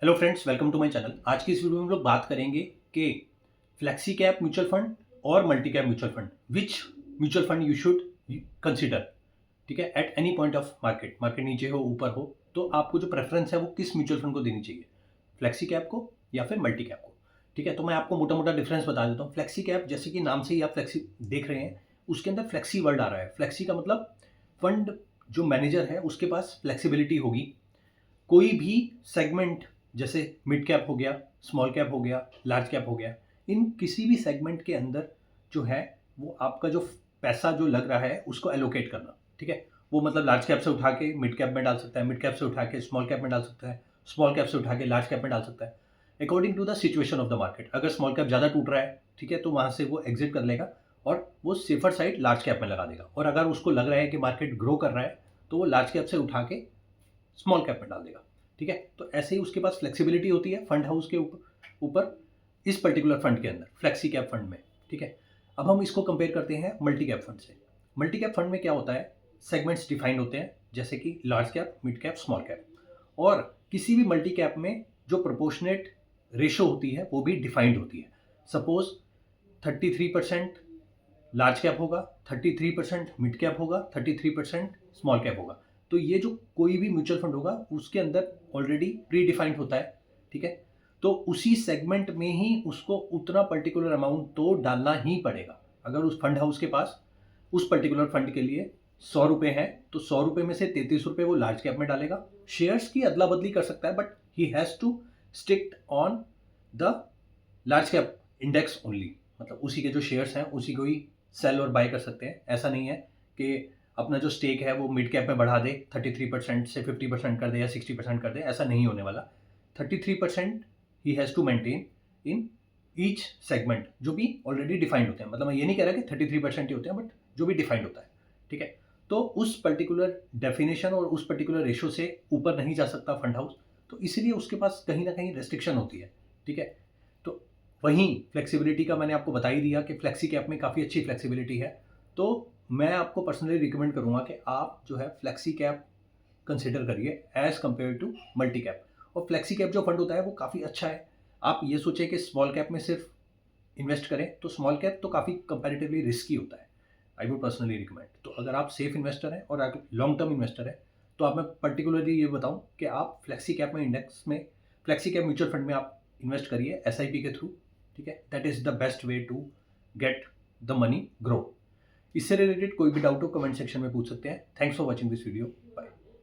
Hello friends, welcome to my channel. आज की इस वीडियो में हम लोग बात करेंगे कि फ्लेक्सी कैप म्यूचुअल फंड और multi cap mutual fund, which mutual fund you should consider. ठीक है, at any point of market, market नीचे हो ऊपर हो, तो आपको जो प्रेफरेंस है वो किस म्यूचुअल फंड को देनी चाहिए, फ्लेक्सी कैप को या फिर मल्टी कैप को। ठीक है, तो मैं आपको मोटा मोटा डिफरेंस बता देता हूँ। फ्लेक्सी कैप, जैसे कि नाम से ही आप फ्लेक्सी देख रहे हैं, उसके अंदर फ्लेक्सी वर्ड आ रहा है। फ्लेक्सी का मतलब फंड जो मैनेजर है उसके पास फ्लेक्सिबिलिटी होगी। कोई भी सेगमेंट, जैसे मिड कैप हो गया, स्मॉल कैप हो गया, लार्ज कैप हो गया, इन किसी भी सेगमेंट के अंदर जो है वो आपका जो पैसा जो लग रहा है उसको एलोकेट करना। ठीक है, वो मतलब लार्ज कैप से उठा के मिड कैप में डाल सकता है, मिड कैप से उठा के स्मॉल कैप में डाल सकता है, स्मॉल कैप से उठा के लार्ज कैप में डाल सकता है, according to the situation of the market. अगर स्मॉल कैप ज़्यादा टूट रहा है, ठीक है, तो वहाँ से वो एग्जिट कर लेगा और वो सेफर साइड लार्ज कैप में लगा देगा। और अगर उसको लग रहा है कि मार्केट ग्रो कर रहा है तो वो लार्ज कैप से उठा के स्मॉल कैप में डाल देगा। ठीक है, तो ऐसे ही उसके पास फ्लेक्सिबिलिटी होती है फंड हाउस के ऊपर ऊपर इस पर्टिकुलर फंड के अंदर, फ्लेक्सी कैप फंड में। ठीक है, अब हम इसको कंपेयर करते हैं मल्टी कैप फंड से। मल्टी कैप फंड में क्या होता है, सेगमेंट्स डिफाइंड होते हैं, जैसे कि large cap, mid cap, small cap. और किसी भी मल्टी कैप में जो प्रोपोर्शनेट रेशो होती है वो भी डिफाइंड होती है। सपोज 33% लार्ज कैप होगा, 33% मिड कैप होगा, 33% स्मॉल कैप होगा। तो ये जो कोई भी म्यूचुअल फंड होगा उसके अंदर ऑलरेडी प्री डिफाइंड होता है। ठीक है, तो उसी सेगमेंट में ही उसको उतना पर्टिकुलर अमाउंट तो डालना ही पड़ेगा। अगर उस फंड हाउस के पास उस पर्टिकुलर फंड के लिए 100 रुपये हैं तो 100 रुपये में से 33 रुपये वो लार्ज कैप में डालेगा। शेयर्स की अदला बदली कर सकता है, but he has to stick on the large cap index only. मतलब उसी के जो शेयर्स हैं उसी को ही सेल और बाय कर सकते हैं। ऐसा नहीं है कि अपना जो स्टेक है वो मिड कैप में बढ़ा दे, 33% से 50% कर दे या 60% कर दे। ऐसा नहीं होने वाला। 33% ही has to maintain in each segment, जो भी ऑलरेडी डिफाइंड होते हैं। मतलब मैं ये नहीं कह रहा कि 33% ही होते हैं, बट जो भी डिफाइंड होता है। ठीक है, तो उस पर्टिकुलर डेफिनेशन और उस पर्टिकुलर रेशो से ऊपर नहीं जा सकता फंड हाउस, तो इसीलिए उसके पास कहीं ना कहीं रेस्ट्रिक्शन होती है। ठीक है, तो वहीं फ्लेक्सिबिलिटी का मैंने आपको बता ही दिया कि फ्लेक्सी कैप में काफ़ी अच्छी फ्लेक्सिबिलिटी है। तो मैं आपको पर्सनली रिकमेंड करूंगा कि आप जो है फ्लेक्सी कैप कंसिडर करिए as compare to multi cap. और फ्लेक्सी कैप जो फंड होता है वो काफ़ी अच्छा है। आप ये सोचें कि स्मॉल कैप में सिर्फ इन्वेस्ट करें, तो स्मॉल कैप तो काफ़ी कंपैरेटिवली रिस्की होता है। आई वुड पर्सनली रिकमेंड, तो अगर आप सेफ इन्वेस्टर हैं और आप लॉन्ग टर्म इन्वेस्टर हैं, तो आप मैं पर्टिकुलरली ये बताऊं कि आप फ्लेक्सी कैप में इंडेक्स में, फ्लेक्सी कैप म्यूचुअल फंड में आप इन्वेस्ट करिए एसआईपी के थ्रू। ठीक है, that is the best way to get the money grow. इससे रिलेटेड कोई भी डाउट हो कमेंट सेक्शन में पूछ सकते हैं। Thanks for watching this video. Bye.